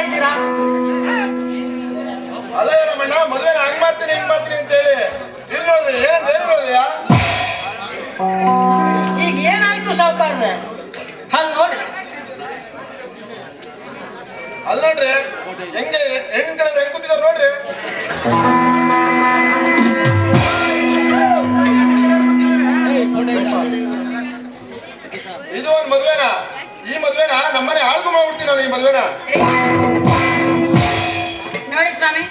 ಇದ್ದೀರಾ? ಅಲ್ಲ ರಮಣ್ಣ, ಮದುವೆ ಹಂಗ್ ಮಾಡ್ತೀನಿ ಹಿಂಗ್ ಮಾಡ್ತೀನಿ ಅಂತ ಹೇಳಿ ಇಲ್ಲಿ ನೋಡ್ರಿ ಏನ್ ನೋಡಿದ್ಯಾ? ಈಗ ಏನಾಯ್ತು ಸಾವುಕಾರ್ರೆ? ಹಂಗ್ ನೋಡ್ರಿ, ಅಲ್ಲಿ ನೋಡ್ರಿ ಹೆಂಗೆ ಹೆಣ್ಣು ಕಡೆ ಹೆಂಗ್ ಕೂತಿದಾರೆ ನೋಡ್ರಿ. ಇದು ಒಂದ್ ಮದ್ವೆನ? ಈ ಮದ್ವೆನ ನಮ್ಮನೆ ಹಾಳ್ಕು ಮಾಡ್ಬಿಡ್ತೀನಿ ನಾನು ಈ ಮದ್ವೆನ. ನೋಡಿ ಸ್ವಾಮಿ,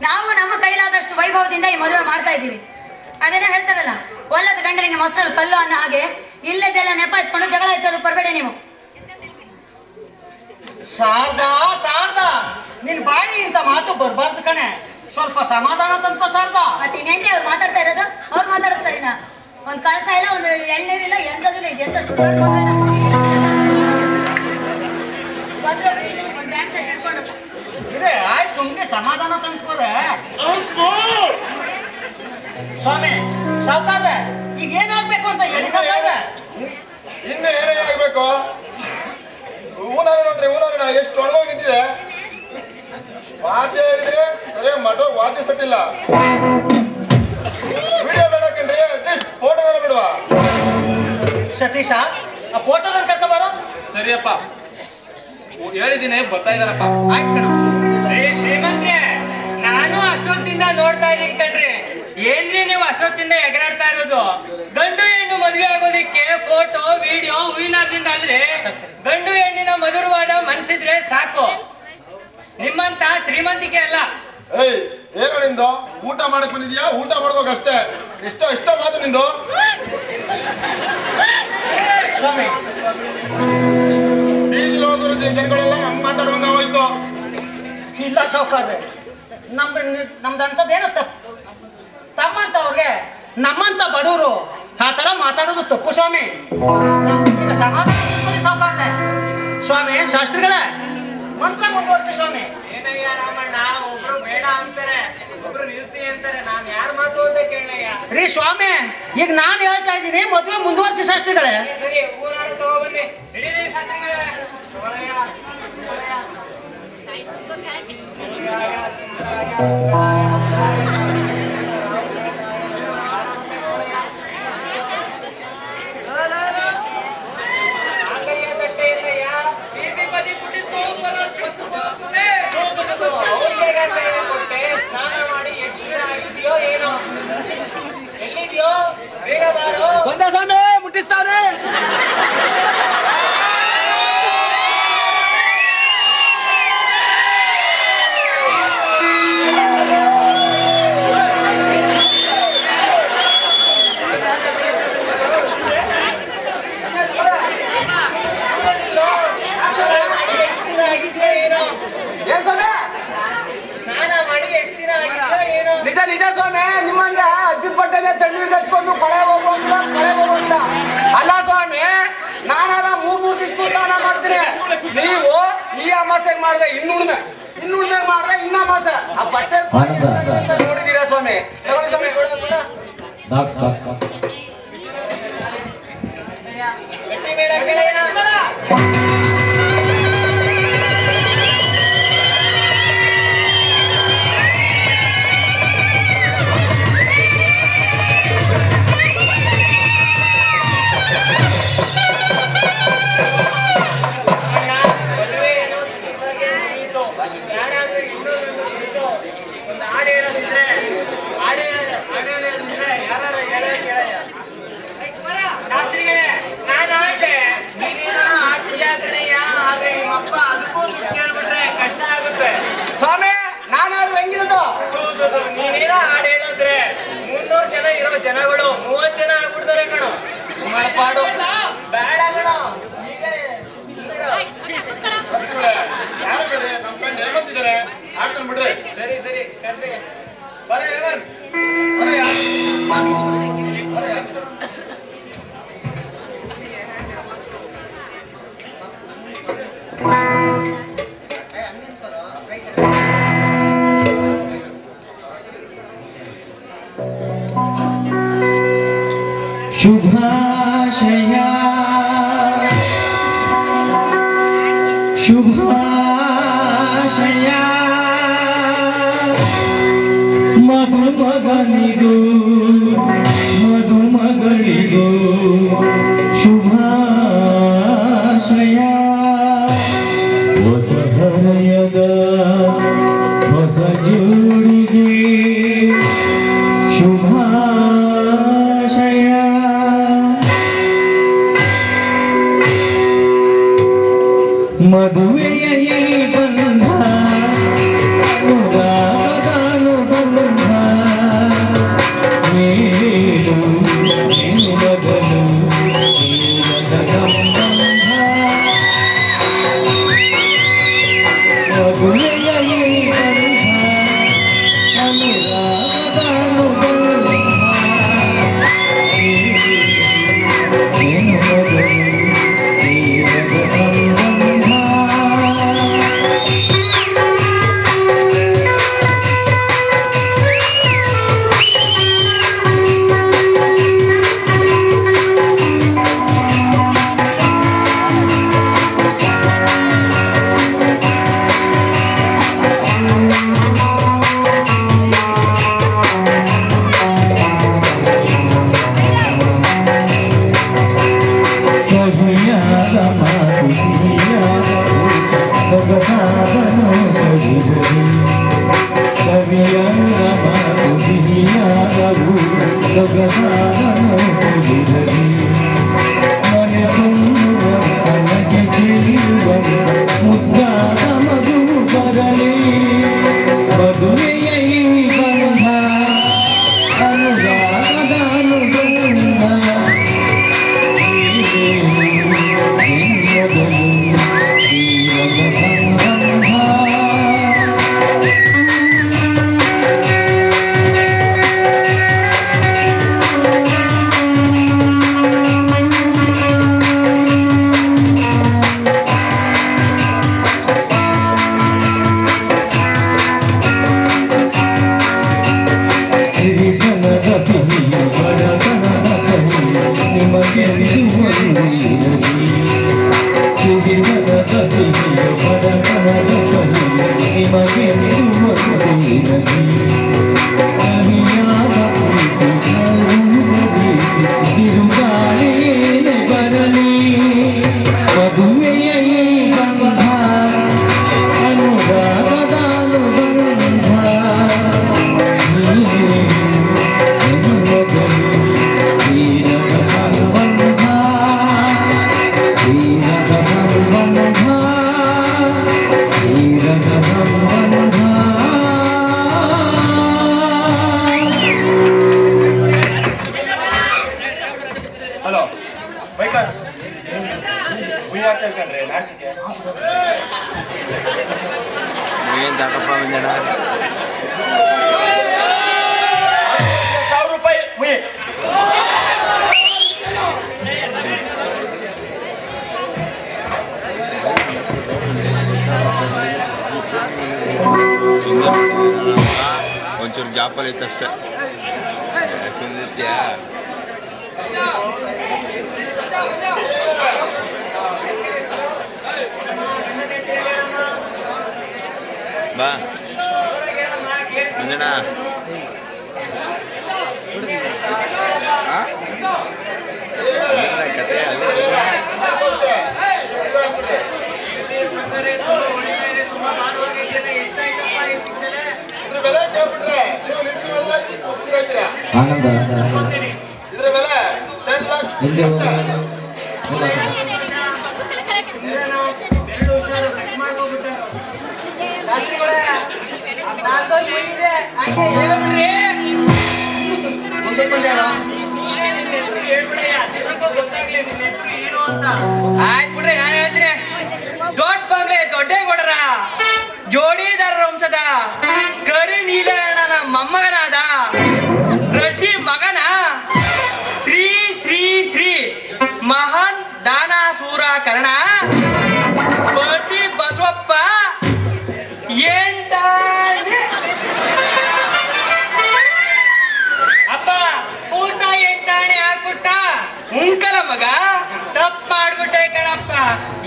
ನಾವು ನಮ್ಮ ಕೈಲಾದಷ್ಟು ವೈಭವದಿಂದ ಈ ಮದುವೆ ಮಾಡ್ತಾ ಇದ್ದೀವಿ. ಅದೇನೋ ಹೇಳ್ತಾರಲ್ಲ, ಒಲ್ಲದ ಗಂಡನಿಗೆ ಮೊಸರಲ್ಲಿ ಕಲ್ಲು ಅನ್ನೋ ಹಾಗೆ ಇಲ್ಲದೆಲ್ಲ ನೆಪ ಇಟ್ಕೊಂಡು ಜಗಳ ಎತ್ತೋದು ಬರಬೇಡಿ ನೀವು. ಶಾರದಾ ಶಾರದಾ, ನಿನ್ ಬಾಯಿ ಇಂತ ಮಾತು ಬರ್ಬಾರ್ದು ಕಣೆ. ಸ್ವಲ್ಪ ಸಮಾಧಾನ ತಂಪ ಶಾರದಾ. ಮತ್ತೆ ಇನ್ನೇಂಟಿ ಅವ್ರು ಮಾತಾಡ್ತಾ ಇರೋದು? ಅವ್ರು ಮಾತಾಡೋದು ಸರಿನಾ? ಒಂದ್ ಕಳಸ ಇಲ್ಲ, ಒಂದು ಎಳ್ನೀರಿಲ್ಲ, ಎಂತದಿಲ್ಲ. ಇದೆಂತ ಸುಳ್ಳು ಮದುವೆನ? ಬಂದ್ರು ಒಂದ್ ಬ್ಯಾಂಕ್ ಸೆಟ್ ಹಿಡ್ಕೊಂಡು ಇದೆ ಆಯ್ತು, ಸುಮ್ನೆ ಸಮಾಧಾನ ತಂದ್ಕೋರೆ. ಸ್ವಾಮಿ ಸಾವುಕಾರ್ರೆ, ಈಗ ಏನಾಗ್ಬೇಕು ಅಂತ ಹೇಳಿ ಸಾವುಕಾರ್ರೆ. ಇನ್ನು ಏನೇ ಆಗ್ಬೇಕು? ಹೂನಾರ ನೋಡ್ರಿ, ಹೂನಾರ ಎಷ್ಟು ಒಣಗೋಗಿ ನಿಂತಿದೆ. ವಾದ್ಯ ಹೇಳಿದ್ರೆ ಸರಿ ಮಾಡೋ, ವಾದ್ಯ ಸಟ್ಟಿಲ್ಲ. ವಿಡಿಯೋ ಬೇಡಕ್ಕಂಡ್ರಿ, ಅಟ್ಲೀಸ್ಟ್ ಫೋಟೋದಲ್ಲ ಬಿಡುವ. ಸತೀಶ, ಆ ಫೋಟೋದಲ್ಲಿ ಕರ್ಕ ಬರೋ. ಸರಿಯಪ್ಪ, ಹೇಳಿದ್ದೀನಿ, ಬರ್ತಾ ಇದಾರಪ್ಪ. ಆಯ್ತು ಕಣ. ಶ್ರೀಮಂತ್ರಿ, ನಾನು ಅಷ್ಟೊತ್ತಿಂದ ನೋಡ್ತಾ ಇದೀನಿ ಕಣ್ರಿ. ಏನ್ರಿ ನೀವು ಅಷ್ಟೊತ್ತಿಂದ ಎಗರಾಡ್ತಾ ಇರೋದು? ಗಂಡು ಹೆಣ್ಣು ಮದುವೆ ಆಗೋದಿಕ್ಕೆ ಫೋಟೋ ವಿಡಿಯೋ ಹೂವಿನಾರದಿಂದ ಅಲ್ರಿ. ಗಂಡು ಹೆಣ್ಣಿನ ಮಧುರವಾದ ಮನ್ಸಿದ್ರೆ ಸಾಕು. ನಿಮ್ಮಂತ ಶ್ರೀಮಂತಿಕೆ ಅಲ್ಲ. ಏಯ್, ಏನೋ ನಿಂದು? ಊಟ ಮಾಡಕ್ ಬಂದಿದ್ಯಾ? ಊಟ ಮಾಡ್ಬೇಕಷ್ಟೇ. ಇಷ್ಟ ಮಾತು ನಿಂದು. ಸ್ವಾಮಿ, ಬೀದಿಲಿ ಹೋಗೋರು ಜನಗಳೆಲ್ಲ ಹಂಗ್ ಮಾತಾಡುವಂಗ ಹೋಯ್ತು. ಇಲ್ಲ ಸಾವುಕಾರ್ರೆ, ನಮ್ದಂತದೇನು ತಮ್ಮಂತ ಅವ್ರಿಗೆ ನಮ್ಮಂತ ಬಡವರು ಆ ತರ ಮಾತಾಡೋದು ತಪ್ಪು ಸ್ವಾಮಿ. ಈಗ ಸಮಾಧಾನ ಸಾವುಕಾರ್ರೆ. ಸ್ವಾಮಿ ಶಾಸ್ತ್ರಿಗಳೇ, ಮಂತ್ರ ಮುಂದುವರಿಸಿ ಸ್ವಾಮಿ. ಏನಯ್ಯ ರಾಮಣ್ಣ, ಒಬ್ರು ಬೇಡ ಅಂತಾರೆ, ಒಬ್ರು ನಿಲ್ಸಿ ಅಂತಾರೆ. ನಾನ್ ಯಾರ ಮಾತು ಅಂತ ಕೇಳಯ್ಯ. ರೀ ಸ್ವಾಮಿ, ಈಗ ನಾನು ಹೇಳ್ತಾ ಇದ್ದೀನಿ, ಮದುವೆ ಮುಂದುವರಿಸಿ ಶಾಸ್ತ್ರಿಗಳೇ. ಸರಿ, ಊರಾರು ತಗೊಬನ್ನಿ. ಹಿಡೀರಿ ಶಾಸ್ತ್ರಿಗಳೇ. ತಗೊಳಯ್ಯ, ತಗೊಳಯ್ಯ. ಸ್ನಾನ ಮಾಡಿ ಎಷ್ಟು ದಿನ ಆಗಿದೆಯೋ ಏನೋ. ಎಲ್ಲಿದ್ಯೋ? ಬೇಗ ಬಾರೋ. ಬಂದ ಸ್ವಾಮಿ, ಮುಟ್ಟಿಸ್ತಾರೆ. ಏನ್ ಸ್ವಾಮಿ? ಸ್ನಾನ ಮಾಡಿ ಎಷ್ಟು ದಿನ ಆಗಿದೆಯೋ ಏನೋ. ನಿಜ ನಿಜ ಸ್ವಾಮಿ, ನಿಮ್ಮಂಗ ಅಜ್ಜಿ ಬಟ್ಟೆಗೆ ತಣ್ಣೀರು ಹಚ್ಕೊಂಡು ಕಳೆ ಹೋಗುವಂತ. ಅಲ್ಲ ಸ್ವಾಮಿ, ನಾನಾರ ಮೂರ್ ದಿವಸ ಸ್ನಾನ ಮಾಡ್ತೀನಿ. ನೀವು ಈ ಅಮಾಸೆಗೆ ಮಾಡಿದ್ರೆ ಇನ್ನುಣ್ಮೆ ಮಾಡಿದ್ರೆ ಇನ್ನ ಅಮಾಸೆ. ಆ ಬಟ್ಟೆ ನೋಡಿದೀರಾ ಸ್ವಾಮಿ? ತಗೊಳ್ಳಿ ಸ್ವಾಮಿ. ಗಟ್ಟಿ ಬೇಡ ಕೆಳಗೆ. ಸ್ವಾಮಿ, ನಾನಾದ್ರೂ ಹೆಂಗಿರೋದು? ನೀನೇನ ಹಾಡು ಹೇಳಂದ್ರೆ 300 ಜನ ಇರೋ ಜನಗಳು 30 ಜನ ಆಗ್ಬಿಡ್ತಾರೆ ಕಣೋ. ಪಾಡು ಬೇಡ ಕಣೋ. ಯಾರು ಬೇಡಿ, ನಮ್ಮ ಫ್ರೆಂಡ್ ಹೇಮಂತ್ ಇದಾರೆ, ಆಡ್ತಾನೆ ಬಿಡ್ರಿ. ಸರಿ ಸರಿ ಕರ್ಸಿ. ಬರ ಹೇಮಂತ್, ಬರಯ್ಯ. ಶುಭಾಶಯ ಶುಭಾಶಯ ಮಧುಮಗನಿಗೂ ಮಧುಮಗಳಿಗೂ ಶುಭಾಶಯ ಹೊಸ ಹೃದಯದ ಹೊಸ ಜೋಡಿಗೆ ಶುಭಾಶಯ ಮದುವೆಯ ಈ ಬಂಧ ಅನುಬಂಧ ನೀನು ನಿನಗಲು ನೀನದ ಸಂಬಂಧ ಮದುವೆಯ ಈ ಬಂಧ ಅನುರಾಗದ ಅನುಬಂಧ ನಿನಗಲು ನೀನದ ಸಂಬಂಧ ಸಹಿಯಾದ ಮಾತು ಸಿಹಿಯಾದ ಸೊಗಸಾದನು ಕವಿರಲಿ ಸವಿಯಾದ ಮಾತು ಸಿಹಿಯಾದವು ಸೊಗಸಾದನು ಕವಿರಲಿ ಮನೆ ತುಂಬುವ ನನಗೆ ತಿಳಿಯುವ ಮುದ್ದಾದ ಮಗು ಬರಲಿ ಮದುವೆಯ ಈ ಬಂಧ ಅನುರಾಗದ ಅನುಬಂಧ ಸಿರಿತನದ ಸಿಹಿ ಬಡತನದ ಕಹಿ ನಿಮಗೆ ಸಿರಿತನದ ಸಿಹಿ ಬಡತನದ ಕಹಿ ನಿಮಗೆ ಕಹಿಯಾದ ಪ್ರೀತಿ ತಿರುಗಾಳಿಯೇನೆ ಬರಲಿ ಮದುವೆಯ ಈ ಬಂಧ ಅನುರಾಗದ ಅನುಬಂಧ ಹಲೋ ಬೈಕ ಆಗ್ತಂದ್ರೆ ನಾಟಿಗೆ ಏನ್ ದಾಟಪ್ಪ ಮಂಜಣ್ಣ 1000 ರೂಪಾಯಿ ಮುಯಿ ಒಂಚೂರು ಜಾಪಲ್ಲಿ ಇತ್ತಷ್ಟೇ ಸುಂದಿತ್ಯಾ ಬಾ ಮಂಜಣ್ಣ ಕತೆ ಆನಂದ ಇದ್ರ ಬೆಲೆ 10 lakhs ಹಿಂದೆ ಆಯ್ತು ಬಿಡ್ರಿ ನಾನು ಹೇಳ್ತೀನಿ ದೊಡ್ಡ ಬಂಗ್ಲೆ ದೊಡ್ಡೇಗೌಡರ ಜೋಡಿದಾರ ವಂಶದ ಕರಿ ನೀಲಣ್ಣನ ಮೊಮ್ಮಗನಾದ ರೆಡ್ಡಿ ಮಗನ ಶ್ರೀ ಶ್ರೀ ಶ್ರೀ ಮಹಾನ್ ದಾನಾಸೂರ ಕರ್ಣ ಬಡ್ಡಿ ಬಸವಪ್ಪ ಅಪ್ಪ ಪೂರ್ಣ ಎಂಟಾಣೆ ಹಾಕ್ಬಿಟ್ಟ ಉಂಕಲ ಮಗ ತಪ್ಪು ಮಾಡ್ಬಿಟ್ಟೆ ಕಣಪ್ಪ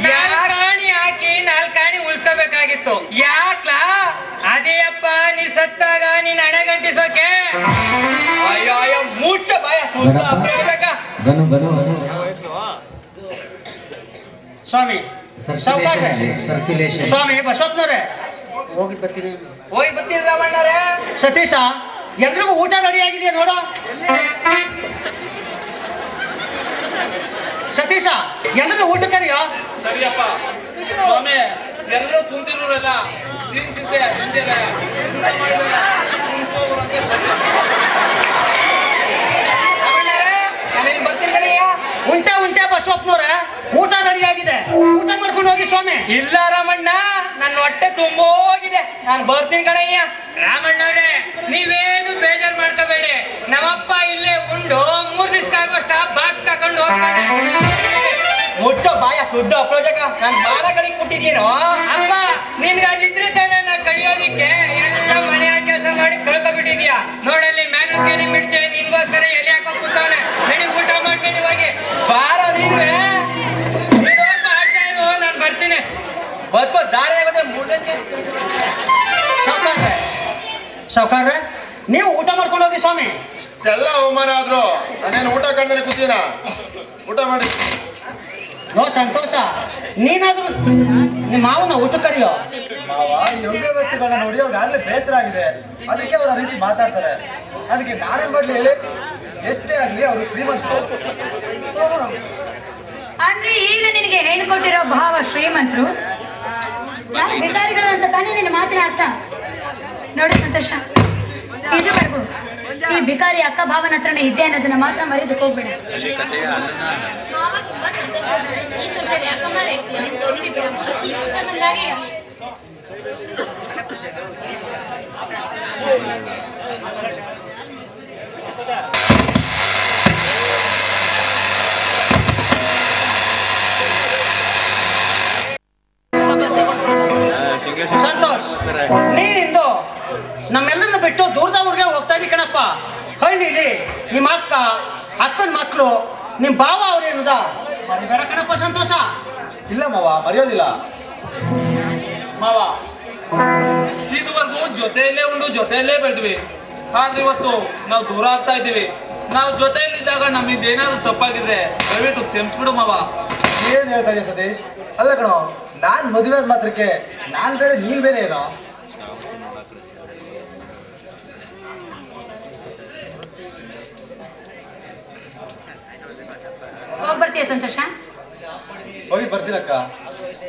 4 ಆಣಿ ಹಾಕಿ 4 ಆಣಿ ಉಳಿಸ್ಕೋಬೇಕಾಗಿತ್ತು ಯಾಕೆ ಗಣಪ ಗನು ಗನು ಸ್ವಾಮಿ ಸಾವುಕಾರ್ರೆ ಸರ್ಕ್ಯುಲೇಷನ್ ಸ್ವಾಮಿ ಬಸವಪ್ಪನವ್ರೆ ಹೋಗಿ ಬರ್ತೀನಿ ಹೋಗಿ ಬರ್ತೀರಿ ರಾಮಣ್ಣರೇ. ಸತೀಶ ಎಲ್ರಿಗೂ ಊಟ ರೆಡಿ ಆಗಿದೆಯಾ ನೋಡು ಸತೀಶ ಎಲ್ರಿಗೂ ಊಟ ಕರಿಯೋ ಸರಿಯಪ್ಪ ಸ್ವಾಮಿ, ಎಲ್ಲರೂ ತುಂಬಿರೋರೆಲ್ಲ ಸಿಂತೆ ಬರ್ತೀನಿ ಕಣಯ್ಯ. ಉಂಟೆ ಬಸವಪ್ಪನವ್ರೆ ಊಟ ರೆಡಿ ಆಗಿದೆ, ಊಟ ಮಾಡ್ಕೊಂಡು ಹೋಗಿ ಸ್ವಾಮಿ. ಇಲ್ಲ ರಾಮಣ್ಣ, ನನ್ನ ಹೊಟ್ಟೆ ತುಂಬೋ ಹೋಗಿದೆ, ನಾನು ಬರ್ತೀನಿ ಕಣಯ್ಯ. ರಾಮಣ್ಣವ್ರೆ ನೀವೇನು ಬೇಜಾರು ಮಾಡ್ಕೋಬೇಡಿ, ನಮ್ಮಪ್ಪ ಇಲ್ಲೇ ಉಂಡು 3 ದಿವ್ಸಕ್ಕಾಗೋಷ್ಟ ಬಾಕ್ಸ್ ಹಾಕೊಂಡು ಹೋಗ್ತಾನೆ. ಮುಚ್ಚೋ ಬಾಯ ಶುದ್ಧ ಅಪ್ರೋಜಕ, ನಾನು ಮಾರಗಳಿಗೆ ಕೊಟ್ಟಿದ್ದೀನೋ ಅಪ್ಪ. ನಿನ್ಗೆ ಅದಿದ್ರೆ ತಾನೆ ನಾನು ಕಡಿಯೋದಿಕ್ಕೆ ಎಲ್ಲ ಮನೆ ಕೆಲಸ ಮಾಡಿ ಕಳ್ಕೊಬಿಟ್ಟಿದ್ಯಾ. ನೋಡಲ್ಲಿ ಮ್ಯಾಗ್ಲಕ್ಕೇನೆ ಮಿಡ್ಚೆ ನಿನ್ಗೋಸ್ಕರ ಎಲೆ ಹಾಕೋ ಕೂತವನೆ. ನಡಿ ಊಟ ಮಾಡ್ಕೊಂಡು ಹೋಗಿ ಬಾರ. ನೀವೇ ಆಡ್ತಾ ಇರು, ನಾನು ಬರ್ತೀನಿ. ಬದ್ಕೋ ದಾರಿ ಆಗುತ್ತೆ ಮೂಡಕ್ಕೆ. ಸಾವುಕಾರ್ರೆ ನೀವು ಊಟ ಮಾಡ್ಕೊಂಡು ಹೋಗಿ ಸ್ವಾಮಿ. ಎಲ್ಲ ಅವಮಾನ ಆದ್ರು ನಾನೇನು ಊಟ ಕಂಡ್ರೆ ಕೂತೀನ? ಊಟ ಮಾಡಿ. ನೋ ಸಂತೋಷ, ನೀನಾದ್ರೂ ನಿಮ್ಮ ಮಾವನ ಊಟ ಕರಿಯೋ. ಮಾವ ಈ ಅವ್ಯವಸ್ಥೆಗಳನ್ನ ನೋಡಿ ಅವ್ರಿಗೆ ಆಗ್ಲೇ ಬೇಸರ ಆಗಿದೆ, ಅದಕ್ಕೆ ಅವ್ರ ಆ ರೀತಿ ಮಾತಾಡ್ತಾರೆ. ಅದಕ್ಕೆ ನಾನೇನ್ ಮಾಡ್ಲಿ ಹೇಳಿ? ಎಷ್ಟೇ ಆಗ್ಲಿ ಅವರು ಶ್ರೀಮಂತರು. ಅಂದ್ರೆ ಈಗ ನಿನಗೆ ಹೆಣ್ಣು ಕೊಟ್ಟಿರೋ ಭಾವ ಶ್ರೀಮಂತರು, ನಾವು ಭಿಕಾರಿಗಳು ಅಂತ ತಾನೇ ನಿನ್ನ ಮಾತಿನ ಅರ್ಥ. ನೋಡಿ ಸಂತೋಷ, ಇದುವರೆಗೂ ಈ ಭಿಕಾರಿ ಅಕ್ಕ ಭಾವನ ಹತ್ರನೇ ಇದ್ದೆ ಅನ್ನೋದನ್ನ ಮಾತ್ರ ಮರೆಯೋದಕ್ಕೆ ಹೋಗ್ಬೇಡ. ಸಂತೋಷ್, ನೀನಿಂದು ನಮ್ಮೆಲ್ಲರನ್ನು ಬಿಟ್ಟು ದೂರದ ಊರಿಗೆ ಹೋಗ್ತಾ ಇದ್ದಿ ಕಣಪ್ಪ. ಹಳ್ಳಿಲಿ ನಿಮ್ಮ ಅಕ್ಕನ ಮಕ್ಕಳು, ನಿಮ್ಮ ಭಾವ ಅವ್ರೇನುದ ಮರಿಬೇಡ ಕಣಪ್ಪ ಸಂತೋಷ. ಇಲ್ಲ ಮಾವ, ಮರೆಯೋದಿಲ್ಲ. ಮಾವ, ಇದುವರೆಗೂ ಜೊತೆಯಲ್ಲೇ ಉಂಡು ಜೊತೆಯಲ್ಲೇ ಬೆಳೆದ್ವಿ, ಆದ್ರೆ ಇವತ್ತು ನಾವು ದೂರ ಆಗ್ತಾ ಇದ್ದೀವಿ. ನಾವು ಜೊತೆಯಲ್ಲಿದ್ದಾಗ ನಮ್ಮಿಂದ ಏನಾದ್ರು ತಪ್ಪಾಗಿದ್ರೆ ದಯವಿಟ್ಟು ಕ್ಷಮಿಸ್ಬಿಡು ಮಾವ. ಏನ್ ಹೇಳ್ತಾ ಇದೀಯ ಸತೀಶ್? ಅಲ್ಲ ಕಣೋ, ನಾನ್ ಮದುವೆ ಆದ ಮಾತ್ರಕ್ಕೆ ನಾನ್ ಬೇರೆ ನೀನ್ ಬೇರೆ ಏನೋ? ಹೋಗ್ಬರ್ತೀಯ ಸಂತೋಷ? ಹೋಗಿ ಬರ್ತೀನಕ್ಕ.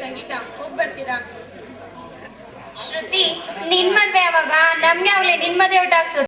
ಸಂಗೀತ ಹೋಗ್ಬರ್ತೀರಾ? ಶ್ರುತಿ, ನಿನ್ ಮದ್ವೆ ಯಾವಾಗ? ನಮ್ಗೆ ಆಗ್ಲಿ ನಿನ್ ಮದ್ವೆ ಊಟ ಹಾಕ್ಸೋದು.